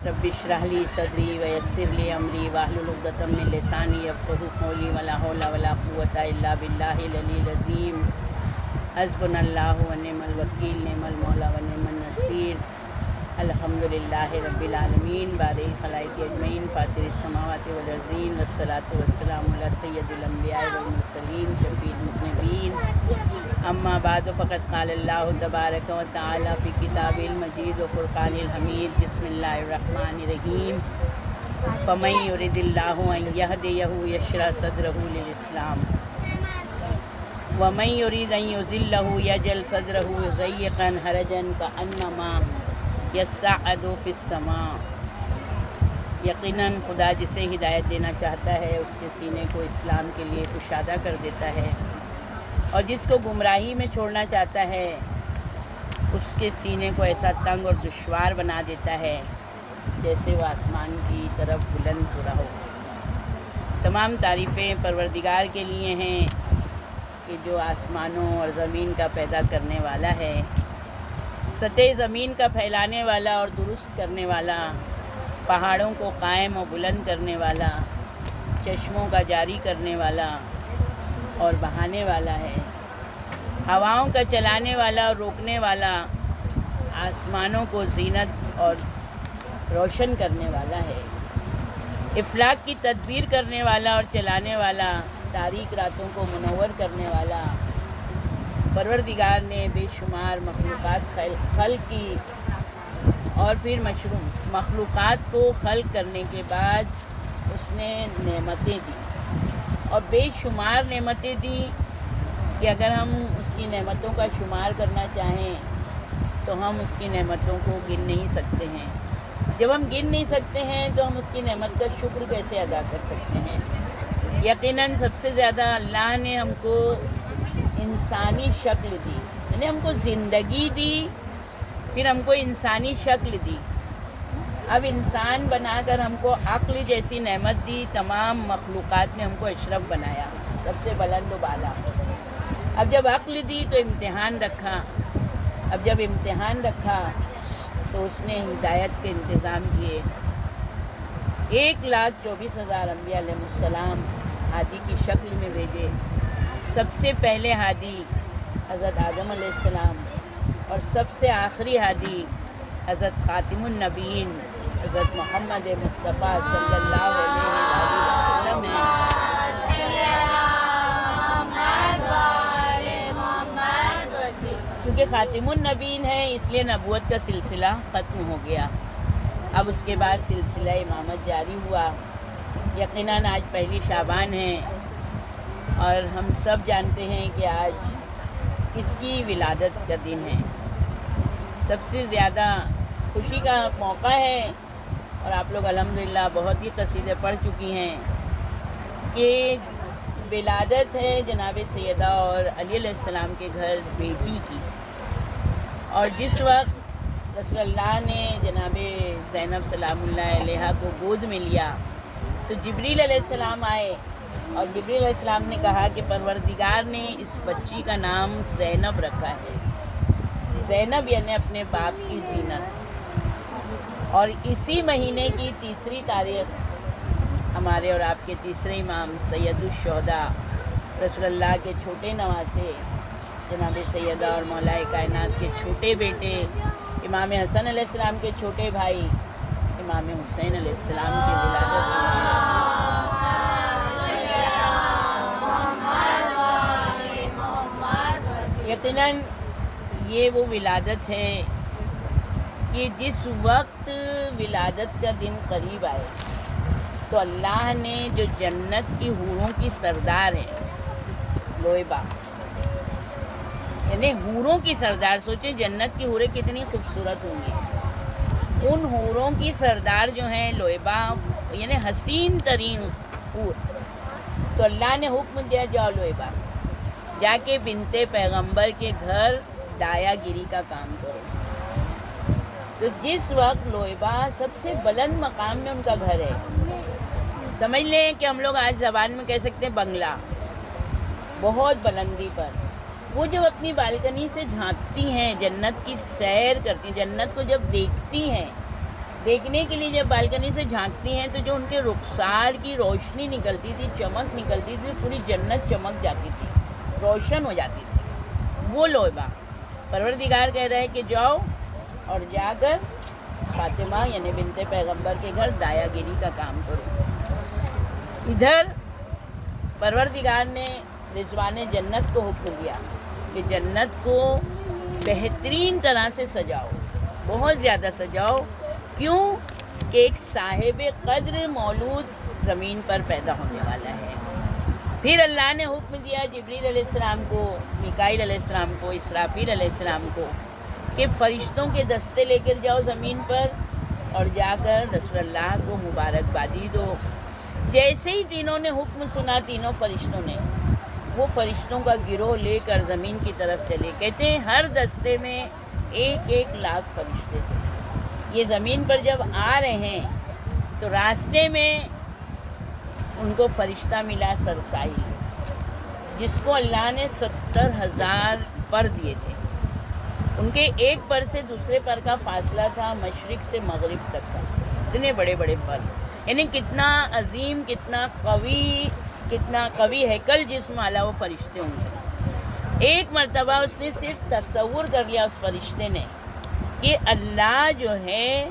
رب اشرح لی صدری ویسر لی امری واحلل عقدۃ من لسانی یفقہوا قولی ولا حول ولا قوۃ الا باللہ العلی العظیم حسبنا اللہ ونعم الوکیل نعم المولا ونعم النصیر الحمدللہ رب العالمین بارئ الخلائق اجمعین فاطر السماوات والارضین والصلاۃ والسلام علی سید الانبیاء والمرسلین شفیع المذنبین اما بعد فقد قال اللہ تبارک و تعالی فی کتاب المجید و فرقان الحمید بسم اللہ الرحمن الرحیم فمن یرد اللہ ان یہدیہ یشرح صدرہ للاسلام ومن یرید ان یضلہ یجعل صدرہ ضیقا حرجا کانما یصعد فی السماء۔ یقیناً خدا جسے ہدایت دینا چاہتا ہے اس کے سینے کو اسلام کے لیے کشادہ کر دیتا ہے، اور جس کو گمراہی میں چھوڑنا چاہتا ہے اس کے سینے کو ایسا تنگ اور دشوار بنا دیتا ہے جیسے وہ آسمان کی طرف بلند ہو رہا ہو۔ تمام تعریفیں پروردگار کے لیے ہیں کہ جو آسمانوں اور زمین کا پیدا کرنے والا ہے، سطح زمین کا پھیلانے والا اور درست کرنے والا، پہاڑوں کو قائم و بلند کرنے والا، چشموں کا جاری کرنے والا اور بہانے والا ہے، ہواؤں کا چلانے والا اور روکنے والا، آسمانوں کو زینت اور روشن کرنے والا ہے، افلاک کی تدبیر کرنے والا اور چلانے والا، تاریک راتوں کو منور کرنے والا۔ پروردگار نے بے شمار مخلوقات خلق کی، اور پھر مخلوقات کو خلق کرنے کے بعد اس نے نعمتیں دی، اور بے شمار نعمتیں دی کہ اگر ہم اس کی نعمتوں کا شمار کرنا چاہیں تو ہم اس کی نعمتوں کو گن نہیں سکتے ہیں۔ جب ہم گن نہیں سکتے ہیں تو ہم اس کی نعمت کا شکر کیسے ادا کر سکتے ہیں؟ یقیناً سب سے زیادہ اللہ نے ہم کو انسانی شکل دی، یعنی ہم کو زندگی دی، پھر ہم کو انسانی شکل دی، اب انسان بنا کر ہم کو عقل جیسی نعمت دی، تمام مخلوقات میں ہم کو اشرف بنایا، سب سے بلند و بالا۔ اب جب عقل دی تو امتحان رکھا، اب جب امتحان رکھا تو اس نے ہدایت کے انتظام کیے۔ 1,24,000 انبیاء علیہ السلام ہادی کی شکل میں بھیجے۔ سب سے پہلے ہادی حضرت آدم علیہ السلام، اور سب سے آخری ہادی حضرت خاتم النبیین حضرت محمد مصطفیٰ صلی اللہ علیہ وسلم ہیں۔ کیونکہ خاتم النبیین ہے اس لیے نبوت کا سلسلہ ختم ہو گیا، اب اس کے بعد سلسلہ امامت جاری ہوا۔ یقیناً آج پہلی شعبان ہے، اور ہم سب جانتے ہیں کہ آج کس کی ولادت کا دن ہے۔ سب سے زیادہ خوشی کا موقع ہے، اور آپ لوگ الحمدللہ بہت ہی قصیدے پڑھ چکی ہیں کہ ولادت ہے جناب سیدہ اور علی علیہ السلام کے گھر بیٹی کی، اور جس وقت رسول اللہ نے جناب زینب سلام اللہ علیہا کو گود میں لیا تو جبریل علیہ السلام آئے، اور جبریل علیہ السلام نے کہا کہ پروردگار نے اس بچی کا نام زینب رکھا ہے۔ زینب یعنی اپنے باپ کی زینت۔ اور اسی مہینے کی 3 تاریخ ہمارے اور آپ کے تیسرے امام سید الشہداء رسول اللہ کے چھوٹے نواسے جناب سیدہ اور مولا کائنات کے چھوٹے بیٹے امام حسن علیہ السلام کے چھوٹے بھائی امام حسین علیہ السلام کی ولادت ہوئی۔ یقیناً یہ وہ ولادت ہے کہ جس وقت ولادت کا دن قریب آئے تو اللہ نے جو جنت کی حوروں کی سردار ہے لوئبہ، یعنی حوروں کی سردار، سوچیں جنت کی حوریں کتنی خوبصورت ہوں گی، ان حوروں کی سردار جو ہیں لوئبہ یعنی حسین ترین حور، تو اللہ نے حکم دیا جاؤ لوئبہ جا کے بنت پیغمبر کے گھر دایا گیری کا کام کرو۔ تو جس وقت لوئبہ سب سے بلند مقام میں ان کا گھر ہے، سمجھ لیں کہ ہم لوگ آج زبان میں کہہ سکتے ہیں بنگلہ، بہت بلندی پر، وہ جب اپنی بالکنی سے جھانکتی ہیں، جنت کی سیر کرتی ہیں، جنت کو جب دیکھتی ہیں دیکھنے کے لیے جب بالکنی سے جھانکتی ہیں تو جو ان کے رخسار کی روشنی نکلتی تھی، چمک نکلتی تھی، پوری جنت چمک جاتی تھی، روشن ہو جاتی تھی، وہ لعبہ پروردگار کہہ رہا ہے کہ جاؤ اور جا کر فاطمہ یعنی بنت پیغمبر کے گھر دایا گیری کا کام کرو۔ ادھر پروردگار نے رضوان جنت کو حکم دیا کہ جنت کو بہترین طرح سے سجاؤ، بہت زیادہ سجاؤ۔ کیوں کہ ایک صاحب قدر مولود زمین پر پیدا ہونے والا ہے۔ پھر اللہ نے حکم دیا جبریل علیہ السلام کو، میکائیل علیہ السلام کو، اسرافیل علیہ السلام کو کہ فرشتوں کے دستے لے کر جاؤ زمین پر اور جا کر رسول اللہ کو مبارکبادی دو۔ جیسے ہی تینوں نے حکم سنا، تینوں فرشتوں نے، وہ فرشتوں کا گروہ لے کر زمین کی طرف چلے۔ کہتے ہیں ہر دستے میں 1,00,000 فرشتے تھے۔ یہ زمین پر جب آ رہے ہیں تو راستے میں ان کو فرشتہ ملا سرسائی، جس کو اللہ نے 70,000 پر دیے تھے۔ ان کے ایک پر سے دوسرے پر کا فاصلہ تھا مشرق سے مغرب تک کا، اتنے بڑے بڑے پر، یعنی کتنا عظیم، کتنا قوی ہیکل جسم والا وہ فرشتے ہوں گے۔ ایک مرتبہ اس نے صرف تصور کر لیا اس فرشتے نے کہ اللہ جو ہے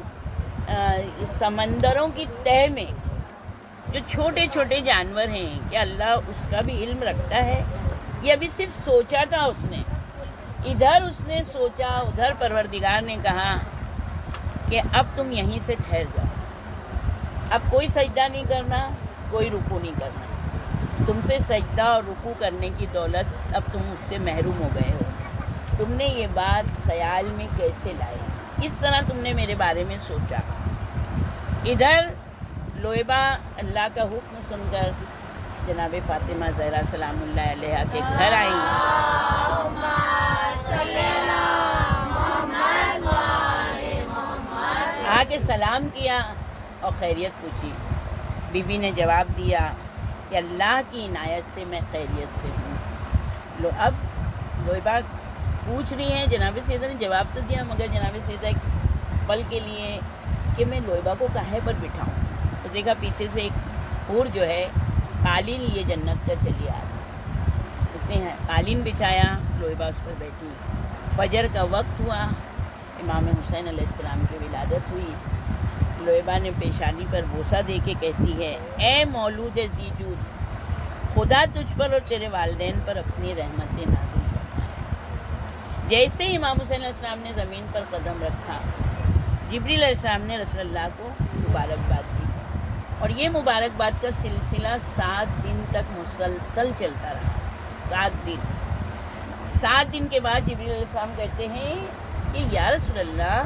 سمندروں کی تہ میں جو چھوٹے چھوٹے جانور ہیں، کیا اللہ اس کا بھی علم رکھتا ہے؟ یہ ابھی صرف سوچا تھا اس نے، ادھر اس نے سوچا، ادھر پروردگار نے کہا کہ اب تم یہیں سے ٹھہر جاؤ، اب کوئی سجدہ نہیں کرنا، کوئی رکوع نہیں کرنا، تم سے سجدہ اور رکوع کرنے کی دولت اب تم اس سے محروم ہو گئے ہو۔ تم نے یہ بات خیال میں کیسے لائی؟ کس طرح تم نے میرے بارے میں سوچا؟ ادھر لعبہ اللہ کا حکم سن کر جناب فاطمہ زہرا سلام اللہ علیہا کے گھر آئی، آ کے سلام کیا اور خیریت پوچھی۔ بی بی نے جواب دیا کہ اللہ کی عنایت سے میں خیریت سے ہوں۔ اب لعبہ پوچھ رہی ہیں، جناب سیدہ نے جواب تو دیا، مگر جناب سیدہ ایک پل کے لیے کہ میں لعبہ کو کاہے پر بٹھاؤں، تو دیکھا پیچھے سے ایک حور جو ہے قالین لیے جنت کا چلی آ رہی، کہتے ہیں قالین بچھایا، لعبہ اس پر بیٹھی۔ فجر کا وقت ہوا، امام حسین علیہ السلام کی ولادت ہوئی۔ لعبہ نے پیشانی پر بوسہ دے کے کہتی ہے، اے مولود ذی جود، خدا تجھ پر اور تیرے والدین پر اپنی رحمتیں نازل کرتا ہے۔ جیسے ہی امام حسین علیہ السلام نے زمین پر قدم رکھا، جبریل علیہ السلام نے رسول اللہ کو مبارکباد دی، اور یہ مبارکباد کا سلسلہ 7 دن تک مسلسل چلتا رہا۔ 7 دن کے بعد جبریل علیہ السلام کہتے ہیں کہ یا رسول اللہ،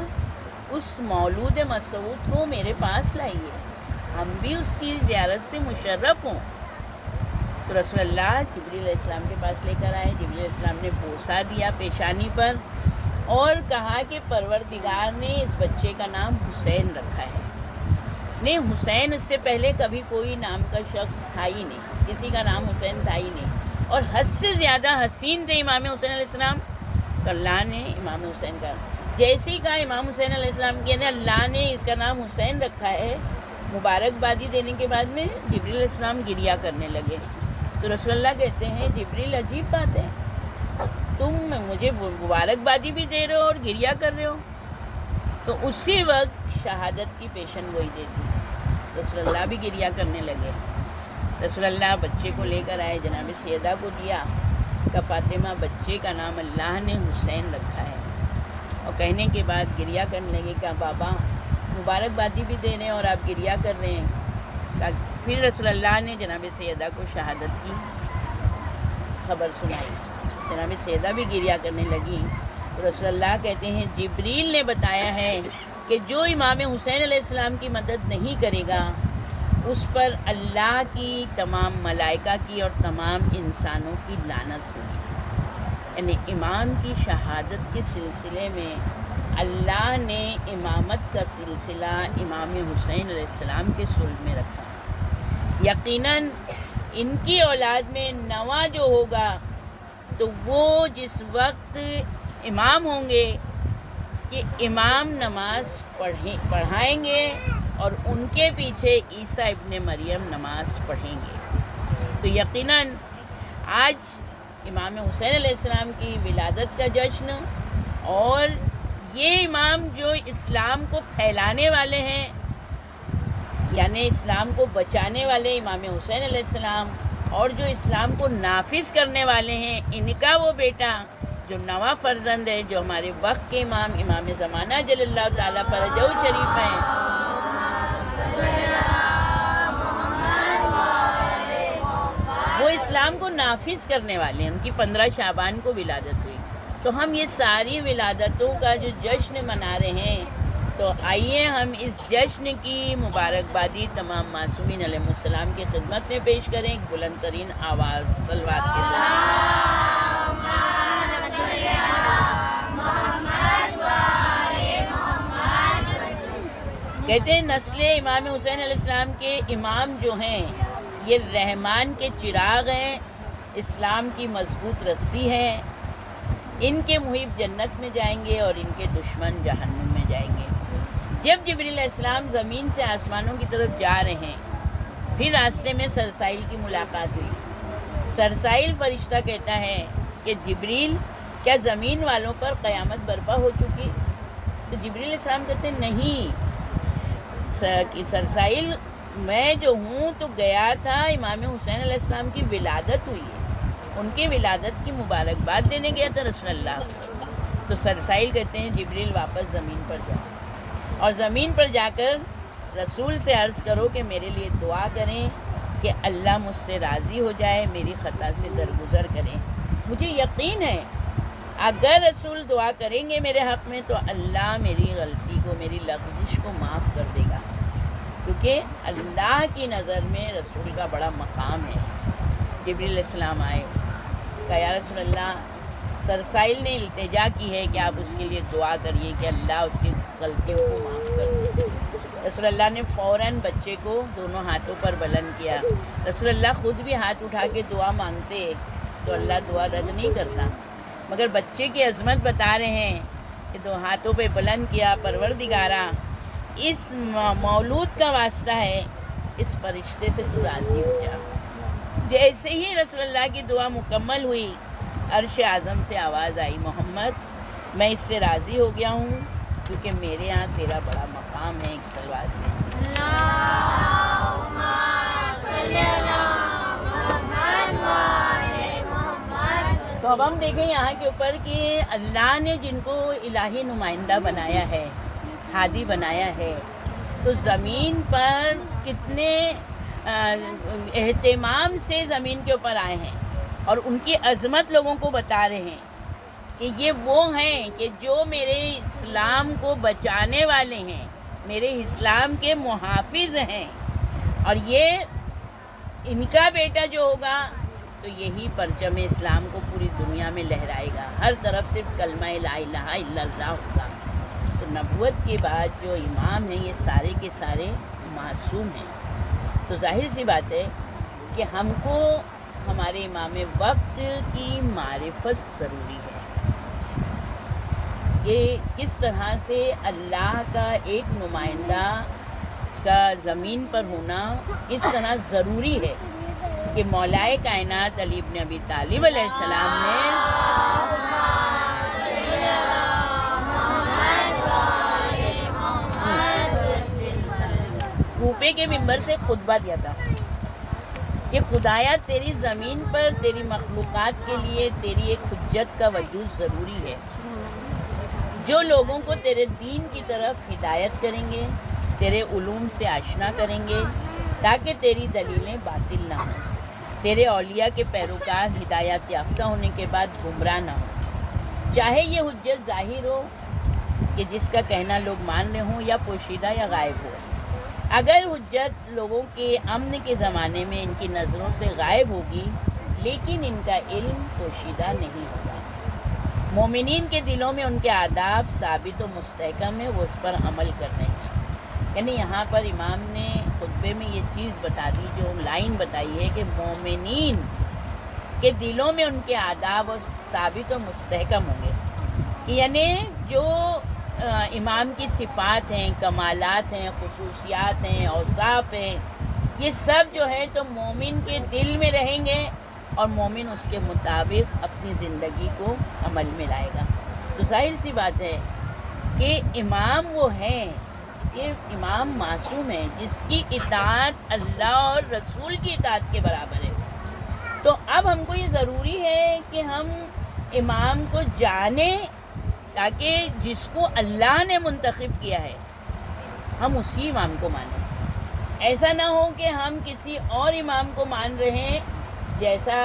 اس مولود مسعود کو میرے پاس لائیے، ہم بھی اس کی زیارت سے مشرف ہوں۔ تو رسول اللہ جبریل علیہ السلام کے پاس لے کر آئے۔ جبریل علیہ السلام نے بوسہ دیا پیشانی پر اور کہا کہ پروردگار نے اس بچے کا نام حسین رکھا ہے۔ نہیں، حسین اس سے پہلے کبھی کوئی نام کا شخص تھا ہی نہیں، کسی کا نام حسین تھا ہی نہیں، اور حد سے زیادہ حسین تھے امام حسین علیہ السلام، تو اللہ نے امام حسین کا جیسے ہی کہا امام حسین علیہ السلام کی، یعنی اللہ نے اس کا نام حسین رکھا ہے، مبارکبادی دینے کے بعد میں جبریل علیہ السلام گریہ کرنے لگے۔ تو رسول اللہ کہتے ہیں جبریل عجیب بات ہے، تم مجھے مبارکبادی بھی دے رہے ہو اور گریہ کر رہے ہو۔ تو اسی وقت شہادت کی پیشن گوئی دے دی، رسول اللہ بھی گریہ کرنے لگے۔ رسول اللہ بچے کو لے کر آئے، جناب سیدہ کو دیا، کہ فاطمہ بچے کا نام اللہ نے حسین رکھا ہے، اور کہنے کے بعد گریہ کرنے لگے کہ بابا مبارکبادی بھی دے رہے ہیں اور آپ گریہ کر رہے ہیں۔ پھر رسول اللہ نے جناب سیدہ کو شہادت کی خبر سنائی، جناب سیدہ بھی گریہ کرنے لگی۔ تو رسول اللہ کہتے ہیں جبریل نے بتایا ہے کہ جو امام حسین علیہ السلام کی مدد نہیں کرے گا، اس پر اللہ کی، تمام ملائکہ کی اور تمام انسانوں کی لعنت ہوگی۔ یعنی امام کی شہادت کے سلسلے میں اللہ نے امامت کا سلسلہ امام حسین علیہ السلام کے صلب میں رکھا۔ یقیناً ان کی اولاد میں نواں جو ہوگا تو وہ جس وقت امام ہوں گے کہ امام نماز پڑھائیں گے اور ان کے پیچھے عیسیٰ ابن مریم نماز پڑھیں گے. تو یقیناً آج امام حسین علیہ السلام کی ولادت کا جشن، اور یہ امام جو اسلام کو پھیلانے والے ہیں، یعنی اسلام کو بچانے والے امام حسین علیہ السلام، اور جو اسلام کو نافذ کرنے والے ہیں، ان کا وہ بیٹا جو نواں فرزند ہے، جو ہمارے وقت کے امام زمانہ جل اللہ تعالیٰ فرجہ شریف ہیں، وہ اسلام کو نافذ کرنے والے ہیں. ان کی 15 شعبان کو ولادت ہوئی. تو ہم یہ ساری ولادتوں کا جو جشن منا رہے ہیں، تو آئیے ہم اس جشن کی مبارکبادی تمام معصومین علیہ السلام کی خدمت میں پیش کریں ایک بلند ترین آواز صلوات کے ذریعے. کہتے ہیں نسل امام حسین علیہ السلام کے امام جو ہیں، یہ رحمان کے چراغ ہیں، اسلام کی مضبوط رسی ہیں. ان کے محب جنت میں جائیں گے اور ان کے دشمن جہنم میں جائیں گے. جب جبریل علیہ السلام زمین سے آسمانوں کی طرف جا رہے ہیں، پھر راستے میں سرسائل کی ملاقات ہوئی. سرسائل فرشتہ کہتا ہے کہ جبریل، کیا زمین والوں پر قیامت برپا ہو چکی؟ تو جبریل علیہ السلام کہتے ہیں نہیں سرسائل، میں جو ہوں تو گیا تھا، امام حسین علیہ السلام کی ولادت ہوئی ہے، ان کی ولادت کی مبارکباد دینے گیا تھا رسول اللہ. تو سرسائل کہتے ہیں جبریل واپس زمین پر جاؤ، اور زمین پر جا کر رسول سے عرض کرو کہ میرے لیے دعا کریں کہ اللہ مجھ سے راضی ہو جائے، میری خطا سے درگزر کریں. مجھے یقین ہے اگر رسول دعا کریں گے میرے حق میں تو اللہ میری غلطی کو، میری لغزش کو معاف کر دے گا، کیونکہ اللہ کی نظر میں رسول کا بڑا مقام ہے. جبریل علیہ السلام آئے، کہا یا رسول اللہ، سرسائل نے التجا کی ہے کہ آپ اس کے لیے دعا کریے کہ اللہ اس کی غلطیوں کو معاف کر دے. رسول اللہ نے فوراً بچے کو دونوں ہاتھوں پر بلند کیا. رسول اللہ خود بھی ہاتھ اٹھا کے دعا مانگتے تو اللہ دعا رد نہیں کرتا، مگر بچے کی عظمت بتا رہے ہیں کہ دو ہاتھوں پہ بلند کیا، پروردگارا اس مولود کا واسطہ ہے، اس فرشتے سے تو راضی ہو جا. جیسے ہی رسول اللہ کی دعا مکمل ہوئی، عرش اعظم سے آواز آئی، محمد میں اس سے راضی ہو گیا ہوں کیونکہ میرے ہاں تیرا بڑا مقام ہے. ایک صلوات میں تو اب ہم دیکھیں یہاں کے اوپر کہ اللہ نے جن کو الہی نمائندہ بنایا ہے، ہادی بنایا ہے، تو زمین پر کتنے اہتمام سے زمین کے اوپر آئے ہیں اور ان کی عظمت لوگوں کو بتا رہے ہیں کہ یہ وہ ہیں کہ جو میرے اسلام کو بچانے والے ہیں، میرے اسلام کے محافظ ہیں، اور یہ ان کا بیٹا جو ہوگا تو یہی پرچم اسلام کو پوری دنیا میں لہرائے گا، ہر طرف صرف کلمہ لا الہ الا اللہ ہوگا. تو نبوت کے بعد جو امام ہیں یہ سارے کے سارے معصوم ہیں. تو ظاہر سی بات ہے کہ ہم کو ہمارے امام وقت کی معرفت ضروری ہے کہ کس طرح سے اللہ کا ایک نمائندہ کا زمین پر ہونا کس طرح ضروری ہے کہ مولائے کائنات علی ابن ابی طالب علیہ السلام نے کوفے کے منبر سے خطبہ دیا تھا کہ خدایا تیری زمین پر تیری مخلوقات کے لیے تیری ایک حجت کا وجود ضروری ہے، جو لوگوں کو تیرے دین کی طرف ہدایت کریں گے، تیرے علوم سے آشنا کریں گے تاکہ تیری دلیلیں باطل نہ ہوں، تیرے اولیاء کے پیروکار ہدایت یافتہ ہونے کے بعد گمراہ نہ ہوں، چاہے یہ حجت ظاہر ہو کہ جس کا کہنا لوگ مان رہے ہوں یا پوشیدہ یا غائب ہو. اگر حجت لوگوں کے امن کے زمانے میں ان کی نظروں سے غائب ہوگی لیکن ان کا علم پوشیدہ نہیں ہوگا، مومنین کے دلوں میں ان کے آداب ثابت و مستحکم ہے، وہ اس پر عمل کر رہے ہیں. یعنی یہاں پر امام نے خطبے میں یہ چیز بتا دی، جو لائن بتائی ہے کہ مومنین کے دلوں میں ان کے آداب ثابت و مستحکم ہوں گے، یعنی جو امام کی صفات ہیں، کمالات ہیں، خصوصیات ہیں، اوصاف ہیں، یہ سب جو ہے تو مومن کے دل میں رہیں گے اور مومن اس کے مطابق اپنی زندگی کو عمل میں لائے گا۔ تو ظاہر سی بات ہے کہ امام وہ ہیں، یہ امام معصوم ہے جس کی اطاعت اللہ اور رسول کی اطاعت کے برابر ہے۔ تو اب ہم کو یہ ضروری ہے کہ ہم امام کو جانیں، تاکہ جس کو اللہ نے منتخب کیا ہے ہم اسی امام کو مانیں۔ ایسا نہ ہو کہ ہم کسی اور امام کو مان رہے ہیں، جیسا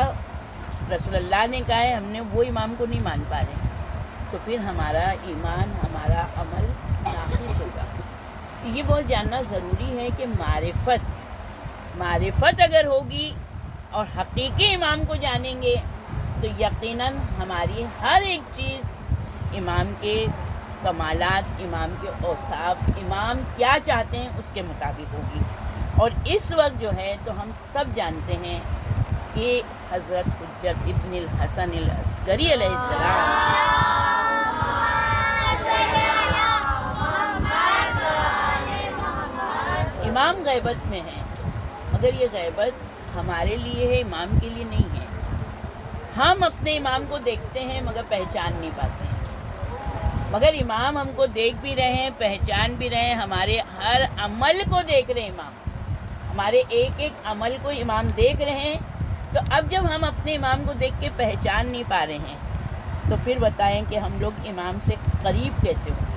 رسول اللہ نے کہا ہے ہم نے وہ امام کو نہیں مان پا رہے، تو پھر ہمارا ایمان، ہمارا عمل ناقص ہوگا۔ یہ بہت جاننا ضروری ہے کہ معرفت اگر ہوگی اور حقیقی امام کو جانیں گے تو یقیناً ہماری ہر ایک چیز امام کے کمالات، امام کے اوصاف، امام کیا چاہتے ہیں اس کے مطابق ہوگی۔ اور اس وقت جو ہے تو ہم سب جانتے ہیں کہ حضرت حجت ابن الحسن العسکری علیہ السلام امام غیبت میں ہیں، مگر یہ غیبت ہمارے لیے ہے، امام کے لیے نہیں ہے۔ ہم اپنے امام کو دیکھتے ہیں مگر پہچان نہیں پاتے ہیں، مگر امام ہم کو دیکھ بھی رہے ہیں، پہچان بھی رہے ہیں، ہمارے ہر عمل کو دیکھ رہے ہیں امام، ہمارے ایک ایک عمل کو امام دیکھ رہے ہیں۔ تو اب جب ہم اپنے امام کو دیکھ کے پہچان نہیں پا رہے ہیں تو پھر بتائیں کہ ہم لوگ امام سے قریب کیسے ہوں گے؟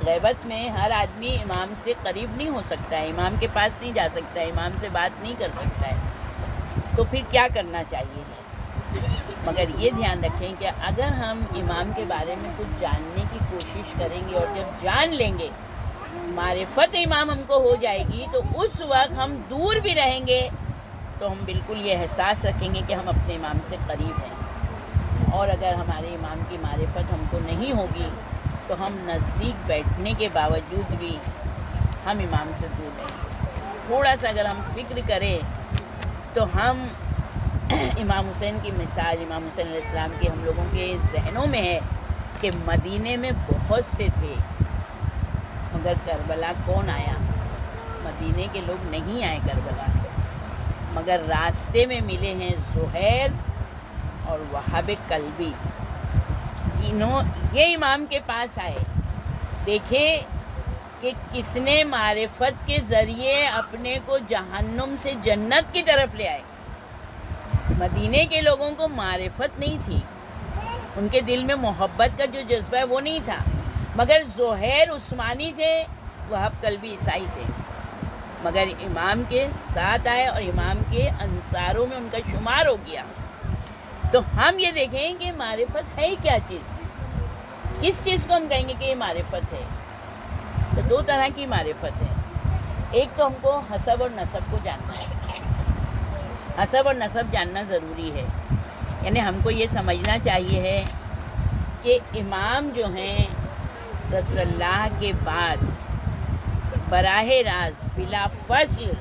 غیبت میں ہر آدمی امام سے قریب نہیں ہو سکتا ہے، امام کے پاس نہیں جا سکتا ہے، امام سے بات نہیں کر سکتا ہے، تو پھر کیا کرنا چاہیے؟ مگر یہ دھیان رکھیں کہ اگر ہم امام کے بارے میں کچھ جاننے کی کوشش کریں گے اور جب جان لیں گے، معرفت امام ہم کو ہو جائے گی، تو اس وقت ہم دور بھی رہیں گے تو ہم بالکل یہ احساس رکھیں گے کہ ہم اپنے امام سے قریب ہیں۔ اور اگر ہمارے امام کی معرفت ہم کو نہیں ہوگی تو ہم نزدیک بیٹھنے کے باوجود بھی ہم امام سے دور رہیں گے۔ تھوڑا سا اگر ہم فکر کریں تو ہم امام حسین کی مثال، امام حسین علیہ السلام کی ہم لوگوں کے ذہنوں میں ہے کہ مدینے میں بہت سے تھے مگر کربلا کون آیا؟ مدینے کے لوگ نہیں آئے کربلا، مگر راستے میں ملے ہیں زہیر اور وہاب کلبی، یہ امام کے پاس آئے۔ دیکھے کہ کس نے معرفت کے ذریعے اپنے کو جہنم سے جنت کی طرف لے آئے۔ مدینے کے لوگوں کو معرفت نہیں تھی، ان کے دل میں محبت کا جو جذبہ ہے وہ نہیں تھا، مگر زہیر عثمانی تھے، وہاب کلبی عیسائی تھے، مگر امام کے ساتھ آئے اور امام کے انصاروں میں ان کا شمار ہو گیا۔ تو ہم یہ دیکھیں کہ معرفت ہے کیا چیز، کس چیز کو ہم کہیں گے کہ یہ معرفت ہے؟ تو دو طرح کی معرفت ہے، ایک تو ہم کو حسب اور نسب کو جاننا ہے، حسب اور نسب جاننا ضروری ہے، یعنی ہم کو یہ سمجھنا چاہیے ہے کہ امام جو ہیں رسول اللہ کے بعد براہ راست بلا فصل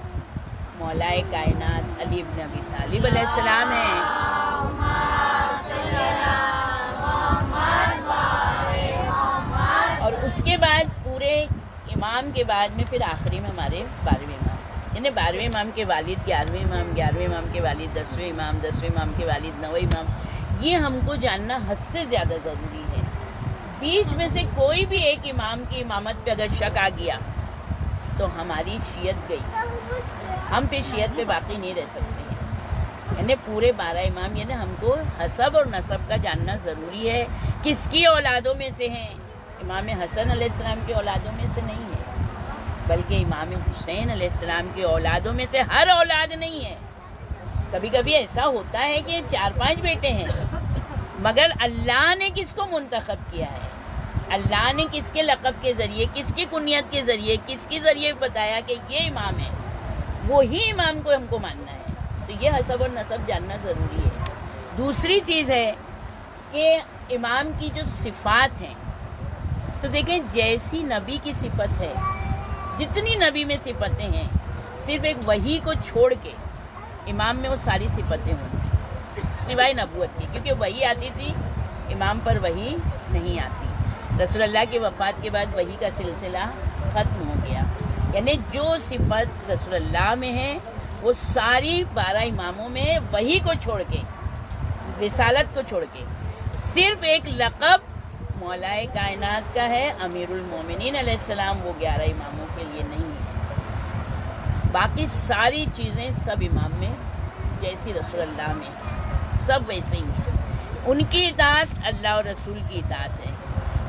مولائے کائنات علی بن ابی طالب علیہ السلام ہیں۔ اور اس کے بعد پورے امام کے بعد میں پھر آخری میں ہمارے 12ویں امام، یعنی 12ویں امام کے والد 11ویں امام، 11ویں امام کے والد 10ویں امام، 10ویں امام کے والد 9ویں امام۔ یہ ہم کو جاننا حد سے زیادہ ضروری ہے۔ بیچ میں سے کوئی بھی ایک امام کی امامت پہ اگر شک آ گیا تو ہماری شیعت گئی، ہم پھر شیعت پہ باقی نہیں رہ سکتے ہیں۔ یعنی پورے 12 امام، یعنی ہم کو حسب اور نسب کا جاننا ضروری ہے، کس کی اولادوں میں سے ہیں۔ امام حسن علیہ السلام کی اولادوں میں سے نہیں ہے، بلکہ امام حسین علیہ السلام کی اولادوں میں سے ہر اولاد نہیں ہے۔ کبھی کبھی ایسا ہوتا ہے کہ 4-5 بیٹے ہیں، مگر اللہ نے کس کو منتخب کیا ہے، اللہ نے کس کے لقب کے ذریعے، کس کی کنیت کے ذریعے، کس کے ذریعے بتایا کہ یہ امام ہے، وہی امام کو ہم کو ماننا ہے۔ تو یہ حسب اور نسب جاننا ضروری ہے۔ دوسری چیز ہے کہ امام کی جو صفات ہیں، تو دیکھیں جیسی نبی کی صفت ہے، جتنی نبی میں صفتیں ہیں، صرف ایک وحی کو چھوڑ کے امام میں وہ ساری صفتیں ہوتی ہیں سوائے نبوت کی، کیونکہ وحی آتی تھی، امام پر وحی نہیں آتی۔ رسول اللہ کی وفات کے بعد وحی کا سلسلہ ختم ہو گیا. یعنی جو صفت رسول اللہ میں ہے وہ ساری 12 اماموں میں وحی کو چھوڑ کے، رسالت کو چھوڑ کے صرف ایک لقب مولائے کائنات کا ہے امیر المومنین علیہ السلام، وہ 11 اماموں کے لیے نہیں ہے. باقی ساری چیزیں سب امام میں جیسی رسول اللہ میں سب ویسے ہی ہیں. ان کی اطاعت اللہ اور رسول کی اطاعت ہے.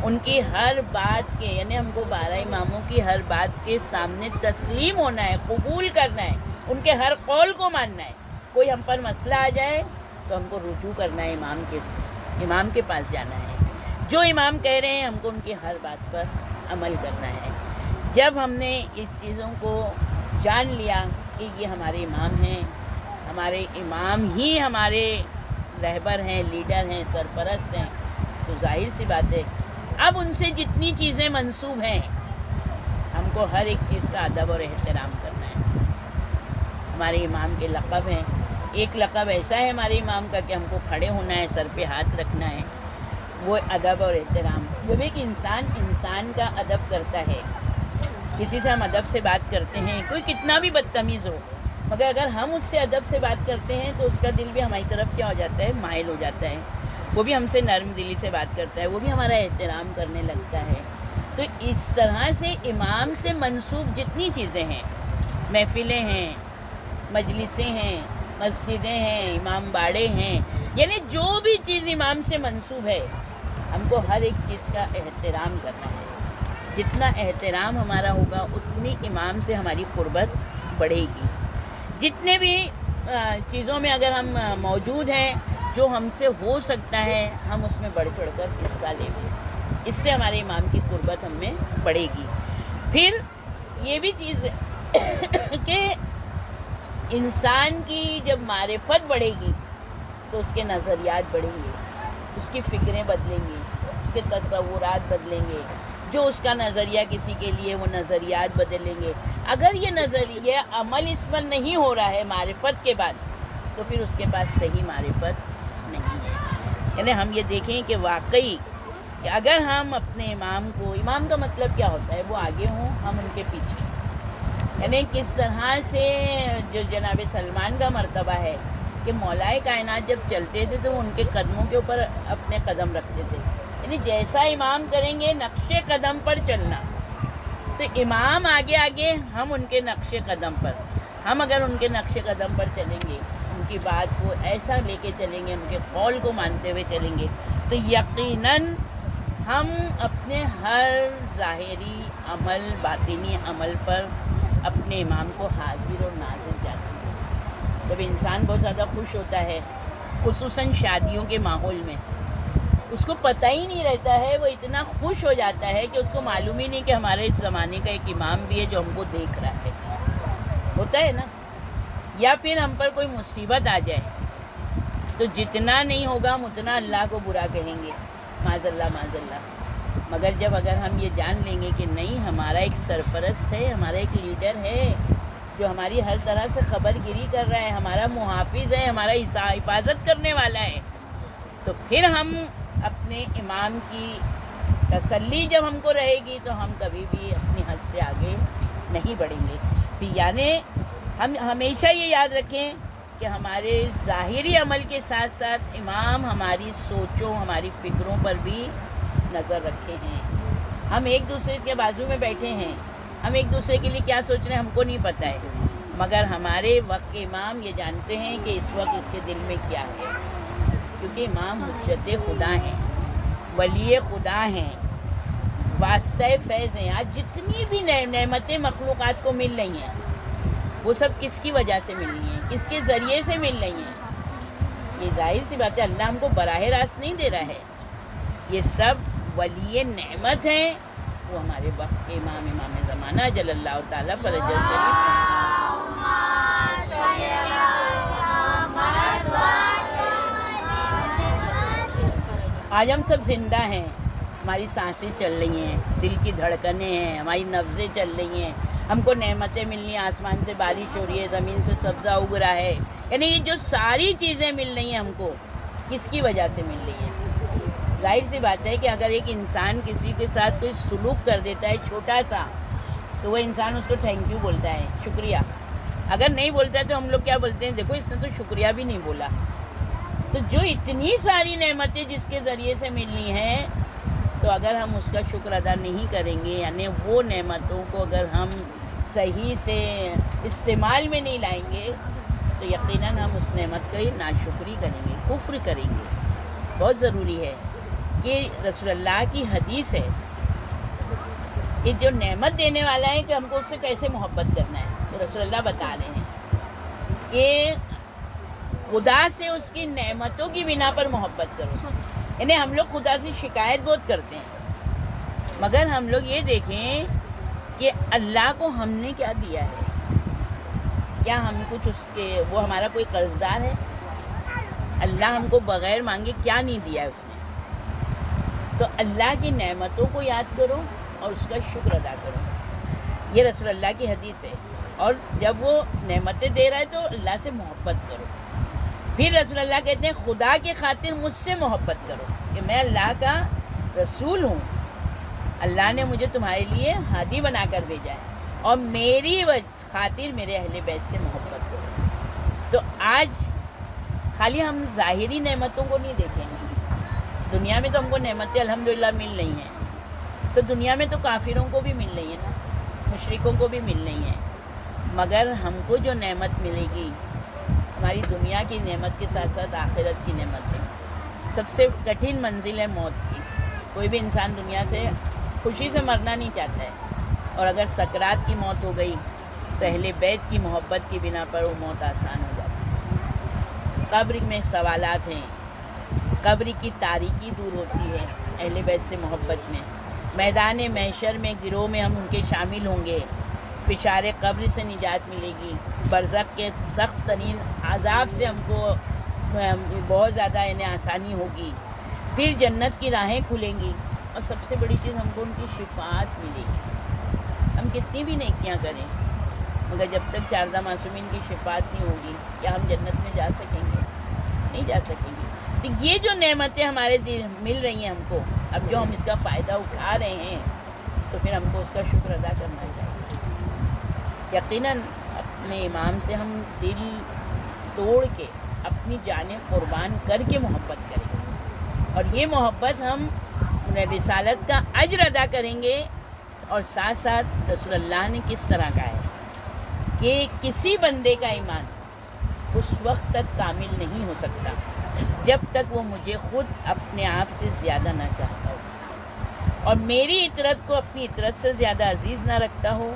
ان کی ہر بات کے، یعنی ہم کو 12 اماموں کی ہر بات کے سامنے تسلیم ہونا ہے، قبول کرنا ہے، ان کے ہر قول کو ماننا ہے. کوئی ہم پر مسئلہ آ جائے تو ہم کو رجوع کرنا ہے، امام کے پاس جانا ہے. جو امام کہہ رہے ہیں ہم کو ان کی ہر بات پر عمل کرنا ہے. جب ہم نے اس چیزوں کو جان لیا کہ یہ ہمارے امام ہیں، ہمارے امام ہی ہمارے رہبر ہیں، لیڈر ہیں، سرپرست ہیں، تو ظاہر سی بات ہے اب ان سے جتنی چیزیں منسوب ہیں ہم کو ہر ایک چیز کا ادب اور احترام کرنا ہے. ہمارے امام کے لقب ہیں. ایک لقب ایسا ہے ہمارے امام کا کہ ہم کو کھڑے ہونا ہے، سر پہ ہاتھ رکھنا ہے، وہ ادب اور احترام. جب ایک انسان کا ادب کرتا ہے، کسی سے ہم ادب سے بات کرتے ہیں، کوئی کتنا بھی بدتمیز ہو، مگر اگر ہم اس سے ادب سے بات کرتے ہیں تو اس کا دل بھی ہماری طرف کیا ہو جاتا ہے، مائل ہو جاتا ہے. وہ بھی ہم سے نرم دلی سے بات کرتا ہے، وہ بھی ہمارا احترام کرنے لگتا ہے. تو اس طرح سے امام سے منسوب جتنی چیزیں ہیں، محفلیں ہیں، مجلسیں ہیں، مسجدیں ہیں، امام باڑے ہیں، یعنی جو بھی چیز امام سے منسوب ہے ہم کو ہر ایک چیز کا احترام کرنا ہے. جتنا احترام ہمارا ہوگا اتنی امام سے ہماری قربت بڑھے گی. جتنے بھی چیزوں میں اگر ہم موجود ہیں جو ہم سے ہو سکتا ہے ہم اس میں بڑھ چڑھ کر حصہ لیں گے. اس سے ہمارے امام کی قربت ہم میں بڑھے گی. پھر یہ بھی چیز ہے کہ انسان کی جب معرفت بڑھے گی تو اس کے نظریات بڑھیں گے، اس کی فکریں بدلیں گی، اس کے تصورات بدلیں گے. جو اس کا نظریہ کسی کے لیے وہ نظریات بدلیں گے. اگر یہ نظریہ عمل اس پر نہیں ہو رہا ہے معرفت کے بعد تو پھر اس کے پاس صحیح معرفت نہیں ہے. یعنی ہم یہ دیکھیں کہ واقعی کہ اگر ہم اپنے امام کو، امام کا مطلب کیا ہوتا ہے، وہ آگے ہوں ہم ان کے پیچھے. یعنی کس طرح سے جو جناب سلمان کا مرتبہ ہے کہ مولائے کائنات جب چلتے تھے تو وہ ان کے قدموں کے اوپر اپنے قدم رکھتے تھے. یعنی جیسا امام کریں گے نقش قدم پر چلنا. تو امام آگے آگے، ہم ان کے نقش قدم پر. ہم اگر ان کے نقش قدم پر چلیں گے، ان کی بات کو ایسا لے کے چلیں گے، ان کے قول کو مانتے ہوئے چلیں گے، تو یقیناً ہم اپنے ہر ظاہری عمل، باطنی عمل پر اپنے امام کو حاضر اور ناظر جانتے ہیں. جب انسان بہت زیادہ خوش ہوتا ہے، خصوصاً شادیوں کے ماحول میں، اس کو پتہ ہی نہیں رہتا ہے، وہ اتنا خوش ہو جاتا ہے کہ اس کو معلوم ہی نہیں کہ ہمارے اس زمانے کا ایک امام بھی ہے جو ہم کو دیکھ رہا ہے. ہوتا ہے نا. یا پھر ہم پر کوئی مصیبت آ جائے تو جتنا نہیں ہوگا ہم اتنا اللہ کو برا کہیں گے، معاذ اللہ معاذ اللہ. مگر جب اگر ہم یہ جان لیں گے کہ نہیں، ہمارا ایک سرپرست ہے، ہمارا ایک لیڈر ہے جو ہماری ہر طرح سے خبر گیری کر رہا ہے، ہمارا محافظ ہے، ہمارا حفاظت کرنے والا ہے، تو پھر ہم اپنے امام کی تسلی جب ہم کو رہے گی تو ہم کبھی بھی اپنی حد سے آگے نہیں بڑھیں گے. پھر یعنی ہم ہمیشہ یہ یاد رکھیں کہ ہمارے ظاہری عمل کے ساتھ ساتھ امام ہماری سوچوں، ہماری فکروں پر بھی نظر رکھے ہیں. ہم ایک دوسرے کے بازو میں بیٹھے ہیں، ہم ایک دوسرے کے لیے کیا سوچ رہے ہیں ہم کو نہیں پتہ ہے، مگر ہمارے وقت کے امام یہ جانتے ہیں کہ اس وقت اس کے دل میں کیا ہے. کیونکہ امام حجت خدا ہیں، ولی خدا ہیں، واسطہ فیض ہیں. آج جتنی بھی نعمتیں مخلوقات کو مل رہی ہیں وہ سب کس کی وجہ سے مل رہی ہیں، کس کے ذریعے سے مل رہی ہیں. یہ ظاہر سی بات ہے اللہ ہم کو براہ راست نہیں دے رہا ہے، یہ سب ولی نعمت ہیں. وہ ہمارے وقت کے امام زمانہ جل اللہ تعالیٰ فرج الشریف. آج ہم سب زندہ ہیں، ہماری سانسیں چل رہی ہیں، دل کی دھڑکنیں ہیں، ہماری نبضیں چل رہی ہیں، ہم کو نعمتیں مل رہی ہیں، آسمان سے بارش ہو رہی ہے، زمین سے سبزہ اگ رہا ہے. یعنی یہ جو ساری چیزیں مل رہی ہیں ہم کو کس کی وجہ سے مل رہی ہیں؟ ظاہر سی بات ہے کہ اگر ایک انسان کسی کے ساتھ کوئی سلوک کر دیتا ہے چھوٹا سا، تو وہ انسان اس کو تھینک یو بولتا ہے، شکریہ. اگر نہیں بولتا ہے تو ہم لوگ کیا بولتے ہیں، دیکھو اس نے تو شکریہ بھی نہیں بولا. تو جو اتنی ساری نعمتیں جس کے ذریعے سے ملنی ہیں، تو اگر ہم اس کا شکر ادا نہیں کریں گے، یعنی وہ نعمتوں کو اگر ہم صحیح سے استعمال میں نہیں لائیں گے، تو یقیناً ہم اس نعمت کی ناشکری کریں گے، کفر کریں گے. بہت ضروری ہے کہ رسول اللہ کی حدیث ہے کہ جو نعمت دینے والا ہے کہ ہم کو اس سے کیسے محبت کرنا ہے. تو رسول اللہ بتا رہے ہیں کہ خدا سے اس کی نعمتوں کی بنا پر محبت کرو. یعنی ہم لوگ خدا سے شکایت بہت کرتے ہیں، مگر ہم لوگ یہ دیکھیں کہ اللہ کو ہم نے کیا دیا ہے. کیا ہم کچھ اس کے، وہ ہمارا کوئی قرض دار ہے؟ اللہ ہم کو بغیر مانگے کیا نہیں دیا ہے اس نے. تو اللہ کی نعمتوں کو یاد کرو اور اس کا شکر ادا کرو. یہ رسول اللہ کی حدیث ہے. اور جب وہ نعمتیں دے رہا ہے تو اللہ سے محبت کرو. پھر رسول اللہ کہتے ہیں خدا کی خاطر مجھ سے محبت کرو کہ میں اللہ کا رسول ہوں، اللہ نے مجھے تمہارے لیے ہادی بنا کر بھیجا ہے، اور میری خاطر میرے اہل بیت سے محبت کرو. تو آج خالی ہم ظاہری نعمتوں کو نہیں دیکھیں گے. دنیا میں تو ہم کو نعمتیں الحمدللہ مل رہی ہیں، تو دنیا میں تو کافروں کو بھی مل رہی ہیں نا، مشرکوں کو بھی مل رہی ہیں. مگر ہم کو جو نعمت ملے گی، ہماری دنیا کی نعمت کے ساتھ ساتھ آخرت کی نعمت ہے. سب سے کٹھن منزل ہے موت کی. کوئی بھی انسان دنیا سے خوشی سے مرنا نہیں چاہتا ہے، اور اگر سکرات کی موت ہو گئی تو اہل بیت کی محبت کی بنا پر وہ موت آسان ہو جاتی ہے. قبر میں سوالات ہیں، قبر کی تاریکی دور ہوتی ہے اہل بیت سے محبت میں. میدان محشر میں گروہ میں ہم ان کے شامل ہوں گے. فشار قبر سے نجات ملے گی. برزخ کے سخت ترین عذاب سے ہم کو بہت زیادہ آسانی ہوگی. پھر جنت کی راہیں کھلیں گی، اور سب سے بڑی چیز ہم کو ان کی شفاعت ملے گی. ہم کتنی بھی نیکیاں کریں، مگر جب تک چاردہ معصومین کی شفاعت نہیں ہوگی، کیا ہم جنت میں جا سکیں گے؟ نہیں جا سکیں گے. تو یہ جو نعمتیں ہمارے مل رہی ہیں ہم کو، اب جو ہم اس کا فائدہ اٹھا رہے ہیں، تو پھر ہم کو اس کا شکر ادا کرنا چاہیے. یقیناً اپنے امام سے ہم دل توڑ کے اپنی جانیں قربان کر کے محبت کریں گے، اور یہ محبت ہم رسالت کا اجر ادا کریں گے. اور ساتھ ساتھ رسول اللہ نے کس طرح کہا ہے کہ کسی بندے کا ایمان اس وقت تک کامل نہیں ہو سکتا جب تک وہ مجھے خود اپنے آپ سے زیادہ نہ چاہتا ہو، اور میری اطرت کو اپنی اطرت سے زیادہ عزیز نہ رکھتا ہو،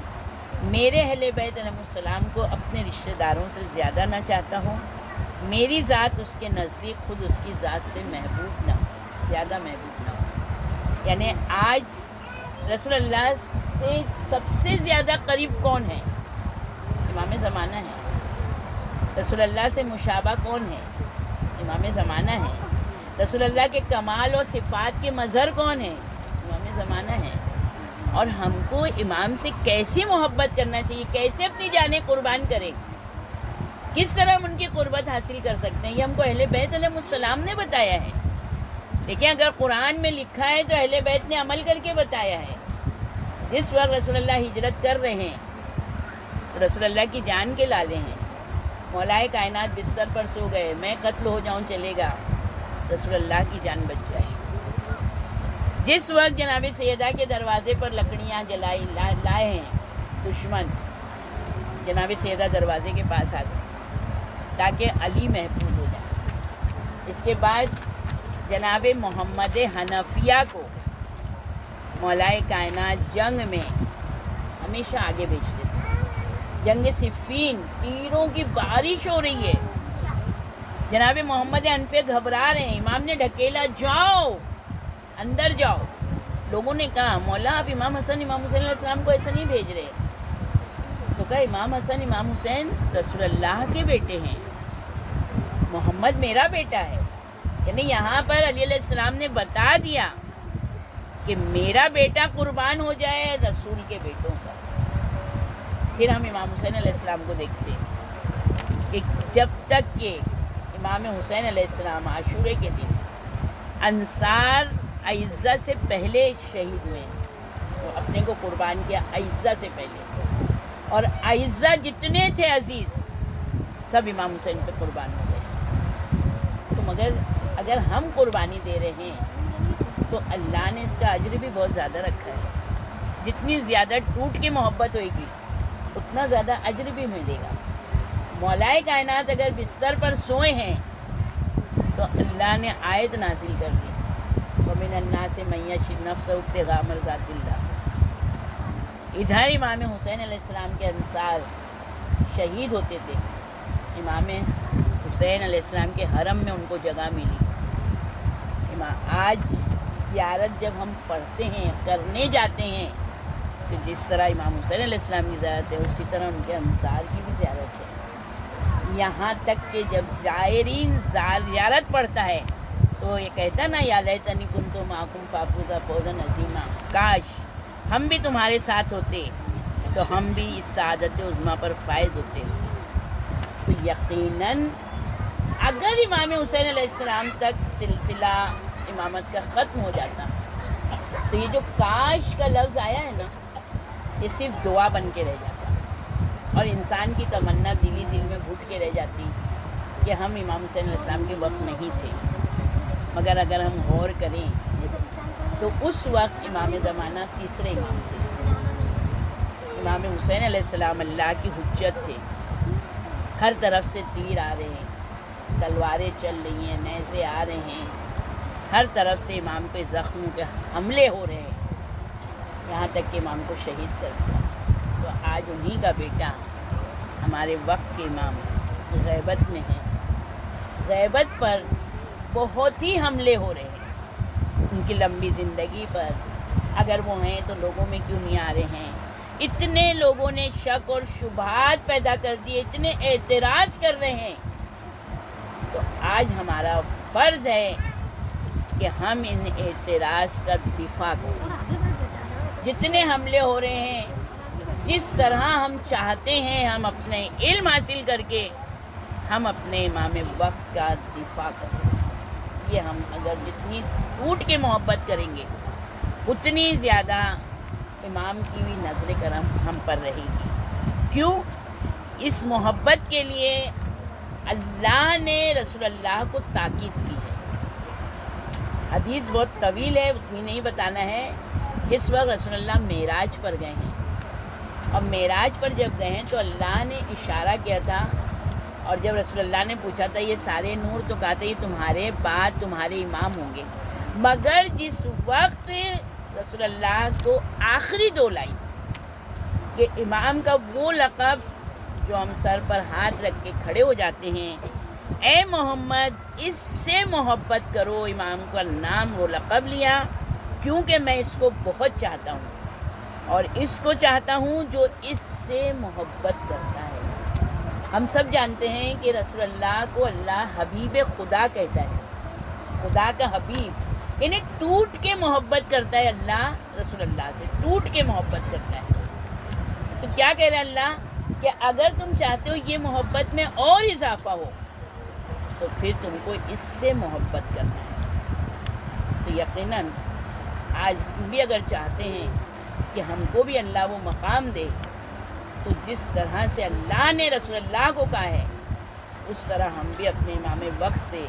میرے اہل بیت علیہ السلام کو اپنے رشتہ داروں سے زیادہ نہ چاہتا ہو، میری ذات اس کے نزدیک خود اس کی ذات سے محبوب نہ ہو، زیادہ محبوب نہ ہو. یعنی آج رسول اللہ سے سب سے زیادہ قریب کون ہے؟ امام زمانہ ہے. رسول اللہ سے مشابہ کون ہے؟ امام زمانہ ہے. رسول اللہ کے کمال اور صفات کے مظہر کون ہے؟ امام زمانہ ہے. اور ہم کو امام سے کیسی محبت کرنا چاہیے، کیسے اپنی جانیں قربان کریں، کس طرح ہم ان کی قربت حاصل کر سکتے ہیں، یہ ہم کو اہل بیت علیہ السلام نے بتایا ہے. دیکھیں اگر قرآن میں لکھا ہے تو اہل بیت نے عمل کر کے بتایا ہے. جس وقت رسول اللہ ہجرت کر رہے ہیں تو رسول اللہ کی جان کے لالے ہیں. مولائے کائنات بستر پر سو گئے، میں قتل ہو جاؤں چلے گا، رسول اللہ کی جان بچ جائے. جس وقت جناب سیدہ کے دروازے پر لکڑیاں لائے ہیں دشمن، جناب سیدہ دروازے کے پاس آ گئے تاکہ علی محفوظ ہو جائے. اس کے بعد جناب محمد حنفیہ کو مولائے کائنات جنگ میں ہمیشہ آگے بھیجتے تھے. جنگ صفین، تیروں کی بارش ہو رہی ہے، جناب محمد حنفیہ گھبرا رہے ہیں، امام نے ڈھکیلا، جاؤ اندر جاؤ. لوگوں نے کہا مولا آپ امام حسن امام حسین علیہ السلام کو ایسا نہیں بھیج رہے. تو کہا امام حسن امام حسین رسول اللہ کے بیٹے ہیں، محمد میرا بیٹا ہے. یعنی یہاں پر علی علیہ السلام نے بتا دیا کہ میرا بیٹا قربان ہو جائے رسول کے بیٹوں کا. پھر ہم امام حسین علیہ السلام کو دیکھتے کہ جب تک کہ امام حسین علیہ السلام عاشورے کے دن انصار عزہ سے پہلے شہید ہوئے ہیں، وہ اپنے کو قربان کیا عزہ سے پہلے، اور عزہ جتنے تھے عزیز سب امام حسین پہ قربان ہو گئے۔ تو مگر اگر ہم قربانی دے رہے ہیں تو اللہ نے اس کا اجر بھی بہت زیادہ رکھا ہے، جتنی زیادہ ٹوٹ کے محبت ہوئے گی اتنا زیادہ اجر بھی ملے گا۔ مولا کائنات اگر بستر پر سوئے ہیں تو اللہ نے آیت نازل کر دی، وَمِنَ النَّاسِ مَن يَشْرِي نَفْسَهُ ابْتِغَاءَ مَرْضَاتِ اللَّهِ۔ ادھر امام حسین علیہ السلام کے انصار شہید ہوتے تھے، امام حسین علیہ السلام کے حرم میں ان کو جگہ ملی۔ آج زیارت جب ہم پڑھتے ہیں کرنے جاتے ہیں تو جس طرح امام حسین علیہ السلام کی زیارت ہے اسی طرح ان کے انصار کی بھی زیارت ہے، یہاں تک کہ جب زائرین زیارت پڑھتا ہے تو یہ کہتا نا یا لیتنی کنت معکم فافوز فوزا عظیما، کاش ہم بھی تمہارے ساتھ ہوتے تو ہم بھی اس سعادت عظمیٰ پر فائز ہوتے۔ تو یقیناً اگر امام حسین علیہ السلام تک سلسلہ امامت کا ختم ہو جاتا تو یہ جو کاش کا لفظ آیا ہے نا یہ صرف دعا بن کے رہ جاتا، اور انسان کی تمنا دل میں گھٹ کے رہ جاتی کہ ہم امام حسین علیہ السلام کے وقت نہیں تھے۔ مگر اگر ہم غور کریں تو اس وقت امام زمانہ تیسرے امام تھے، امام حسین علیہ السلام اللہ کی حجت تھے، ہر طرف سے تیر آ رہے ہیں، تلواریں چل رہی ہیں، نیزے آ رہے ہیں، ہر طرف سے امام پہ زخموں کے حملے ہو رہے ہیں، یہاں تک کہ امام کو شہید کر دیا۔ تو آج انہی کا بیٹا ہمارے وقت کے امام غیبت میں ہے، غیبت پر بہت ہی حملے ہو رہے ہیں ان کی لمبی زندگی پر، اگر وہ ہیں تو لوگوں میں کیوں نہیں آ رہے ہیں؟ اتنے لوگوں نے شک اور شبہات پیدا کر دیے، اتنے اعتراض کر رہے ہیں، تو آج ہمارا فرض ہے کہ ہم ان اعتراض کا دفاع کریں۔ جتنے حملے ہو رہے ہیں، جس طرح ہم چاہتے ہیں ہم اپنے علم حاصل کر کے ہم اپنے امام وقت کا دفاع کریں، یہ ہم اگر جتنی ٹوٹ کے محبت کریں گے اتنی زیادہ امام کی بھی نظر کرم ہم پر رہے گی۔ کیوں؟ اس محبت کے لیے اللہ نے رسول اللہ کو تاکید کی ہے۔ حدیث بہت طویل ہے، اتنی نہیں بتانا ہے۔ اس وقت رسول اللہ معراج پر گئے ہیں، اور معراج پر جب گئے ہیں تو اللہ نے اشارہ کیا تھا، اور جب رسول اللہ نے پوچھا تھا یہ سارے نور، تو کہا تھا یہ تمہارے بعد تمہارے امام ہوں گے۔ مگر جس وقت رسول اللہ کو آخری دو لائن کہ امام کا وہ لقب جو ہم سر پر ہاتھ رکھ کے کھڑے ہو جاتے ہیں، اے محمد اس سے محبت کرو، امام کا نام وہ لقب لیا کیونکہ میں اس کو بہت چاہتا ہوں، اور اس کو چاہتا ہوں جو اس سے محبت کرتا ہے۔ ہم سب جانتے ہیں کہ رسول اللہ کو اللہ حبیب خدا کہتا ہے، خدا کا حبیب، یعنی ٹوٹ کے محبت کرتا ہے اللہ رسول اللہ سے، ٹوٹ کے محبت کرتا ہے۔ تو کیا کہہ رہا ہے اللہ کہ اگر تم چاہتے ہو یہ محبت میں اور اضافہ ہو تو پھر تم کو اس سے محبت کرنا ہے۔ تو یقیناً آج بھی اگر چاہتے ہیں کہ ہم کو بھی اللہ وہ مقام دے تو جس طرح سے اللہ نے رسول اللہ کو کہا ہے اس طرح ہم بھی اپنے امام وقت سے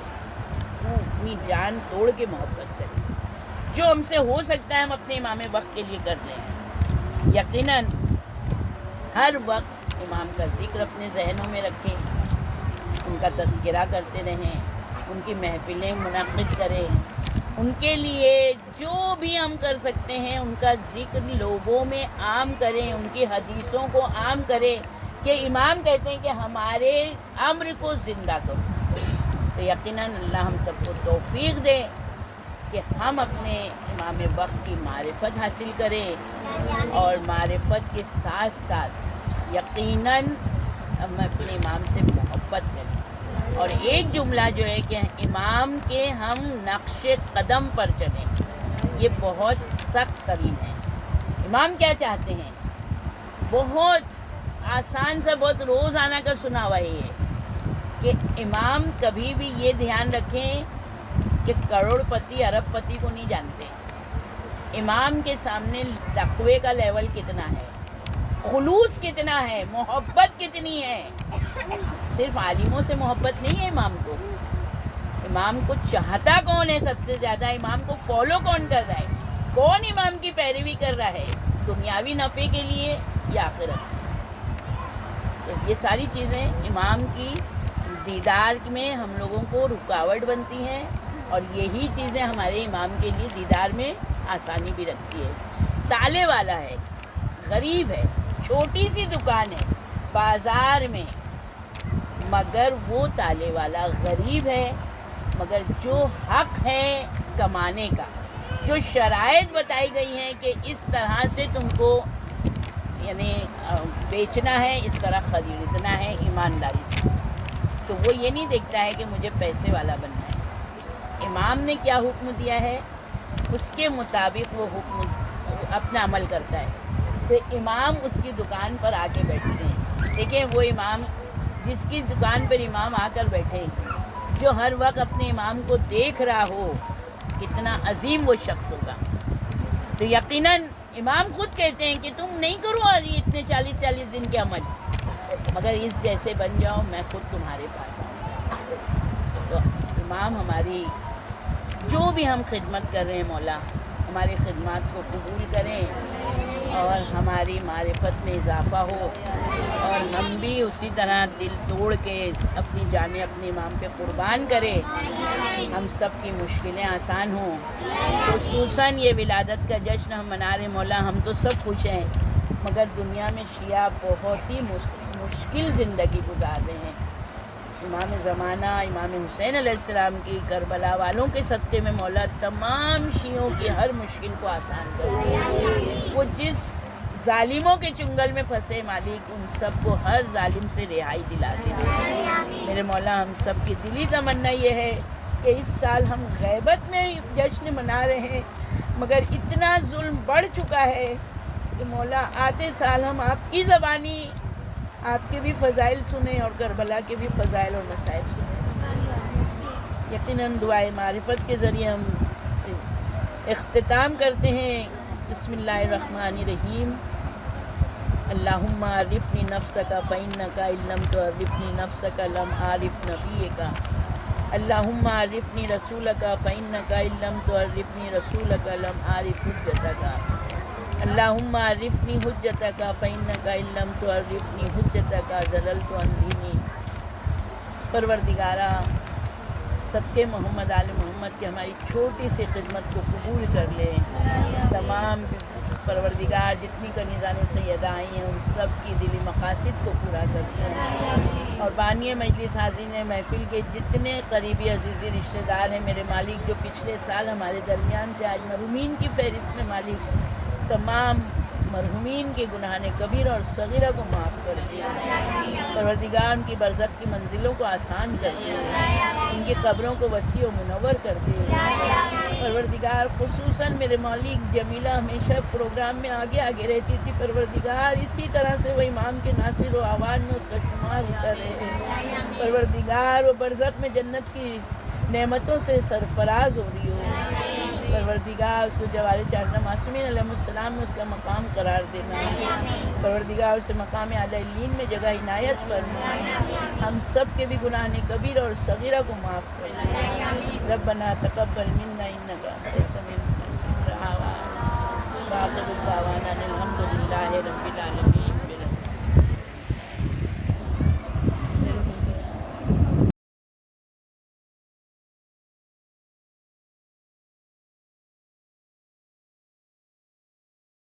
اپنی جان توڑ کے محبت کریں، جو ہم سے ہو سکتا ہے ہم اپنے امام وقت کے لیے کر لیں۔ یقیناً ہر وقت امام کا ذکر اپنے ذہنوں میں رکھیں، ان کا تذکرہ کرتے رہیں، ان کی محفلیں منعقد کریں، ان کے لیے جو بھی ہم کر سکتے ہیں ان کا ذکر لوگوں میں عام کریں، ان کی حدیثوں کو عام کریں کہ امام کہتے ہیں کہ ہمارے امر کو زندہ کرو۔ تو یقیناً اللہ ہم سب کو توفیق دے کہ ہم اپنے امام وقت کی معرفت حاصل کریں، اور معرفت کے ساتھ ساتھ یقیناً ہم اپنے امام سے محبت کریں۔ اور ایک جملہ جو ہے کہ امام کے ہم نقش قدم پر چلیں، یہ بہت سخت ترین ہے۔ امام کیا چاہتے ہیں؟ بہت آسان سا، بہت روزانہ کا سنا ہوا ہے یہ کہ امام کبھی بھی یہ دھیان رکھیں کہ کروڑ پتی ارب پتی کو نہیں جانتے. امام کے سامنے تقوی کا لیول کتنا ہے, خلوص کتنا ہے, محبت کتنی ہے. صرف عالموں سے محبت نہیں ہے امام کو. امام کو چاہتا کون ہے سب سے زیادہ, امام کو فالو کون کر رہا ہے, کون امام کی پیروی کر رہا ہے, دنیاوی نفع کے لیے یا آخرت. یہ ساری چیزیں امام کی دیدار میں ہم لوگوں کو رکاوٹ بنتی ہیں, اور یہی چیزیں ہمارے امام کے لیے دیدار میں آسانی بھی رکھتی ہے. تالے والا ہے, غریب ہے, چھوٹی سی دکان ہے بازار میں, مگر وہ تالے والا غریب ہے, مگر جو حق ہے کمانے کا, جو شرائط بتائی گئی ہیں کہ اس طرح سے تم کو یعنی بیچنا ہے, اس طرح خریدنا ہے ایمانداری سے, تو وہ یہ نہیں دیکھتا ہے کہ مجھے پیسے والا بننا ہے. امام نے کیا حکم دیا ہے اس کے مطابق وہ حکم اپنا عمل کرتا ہے. تو امام اس کی دکان پر آ کے بیٹھتے ہیں. دیکھیں وہ امام جس کی دکان پر امام آ کر بیٹھے, جو ہر وقت اپنے امام کو دیکھ رہا ہو, کتنا عظیم وہ شخص ہوگا. تو یقیناً امام خود کہتے ہیں کہ تم نہیں کرو آج اتنے 40 دن کے عمل, مگر اس جیسے بن جاؤ, میں خود تمہارے پاس آؤں. تو امام ہماری جو بھی ہم خدمت کر رہے ہیں, مولا ہماری خدمات کو قبول کریں اور ہماری معرفت میں اضافہ ہو, اور ہم بھی اسی طرح دل توڑ کے اپنی جانیں اپنے امام پہ قربان کریں, ہم سب کی مشکلیں آسان ہوں. خصوصاً یہ ولادت کا جشن ہم منا رہے ہیں, مولا ہم تو سب خوش ہیں, مگر دنیا میں شیعہ بہت ہی مشکل زندگی گزار رہے ہیں. امام زمانہ امام حسین علیہ السلام کی کربلا والوں کے صدقے میں مولا تمام شیعوں کی ہر مشکل کو آسان کر. وہ جس ظالموں کے چنگل میں پھنسے مالک, ان سب کو ہر ظالم سے رہائی دلا دے. میرے مولا ہم سب کی دلی تمنا یہ ہے کہ اس سال ہم غیبت میں جشن منا رہے ہیں, مگر اتنا ظلم بڑھ چکا ہے کہ مولا آتے سال ہم آپ کی زبانی آپ کے بھی فضائل سنیں اور کربلا کے بھی فضائل اور مصائب سنیں. یقیناً دعائے معرفت کے ذریعے ہم اختتام کرتے ہیں. بسم اللہ الرحمن الرحیم. اللہم عرفنی نفسک فإنک ان لم تعرفنی نفسک لم أعرف نبیک. اللہم عرفنی رسولک فإنک ان لم تعرفنی رسولک لم أعرف حجتک. اللہم عرفنی حجتک فإنک ان لم تعرفنی حجتک ضللت عن دینی. پروردگارہ صدقے محمد آل محمد کی ہماری چھوٹی سی خدمت کو قبول کر لے. تمام پروردگار جتنی کنیزان سیدہ آئی ہیں ان سب کی دلی مقاصد کو پورا کر دیں, اور بانی مجلس حاضرین محفل کے جتنے قریبی عزیزی رشتہ دار ہیں میرے مالک, جو پچھلے سال ہمارے درمیان تھے, آج مرحومین کی فہرست میں مالک تمام مرحومین کے گناہ کبیرہ اور صغیرہ کو معاف کر دیا. پروردگار ان کی برزخ کی منزلوں کو آسان کر دے, ان کی قبروں کو وسیع و منور کر دے. پروردگار خصوصاً میرے مالک جمیلہ ہمیشہ پروگرام میں آگے رہتی تھی, پروردگار اسی طرح سے وہ امام کے ناصر و اعوان میں اس کا شمار ہوتا رہے. پروردگار وہ برزخ میں جنت کی نعمتوں سے سرفراز ہو رہی ہو. پروردگار اس کو جوار چارہ معصومین علیہ السلام میں اس کا مقام قرار دینا. پروردگار اسے مقام اعلی علین میں جگہ عنایت فرما. ہم سب کے بھی گناہ کبیرہ اور صغیرہ کو معاف کرنا. ربنا تقبل منا انک انت السمیع العلیم. وآخر دعوانا الحمد للہ رب العالمین.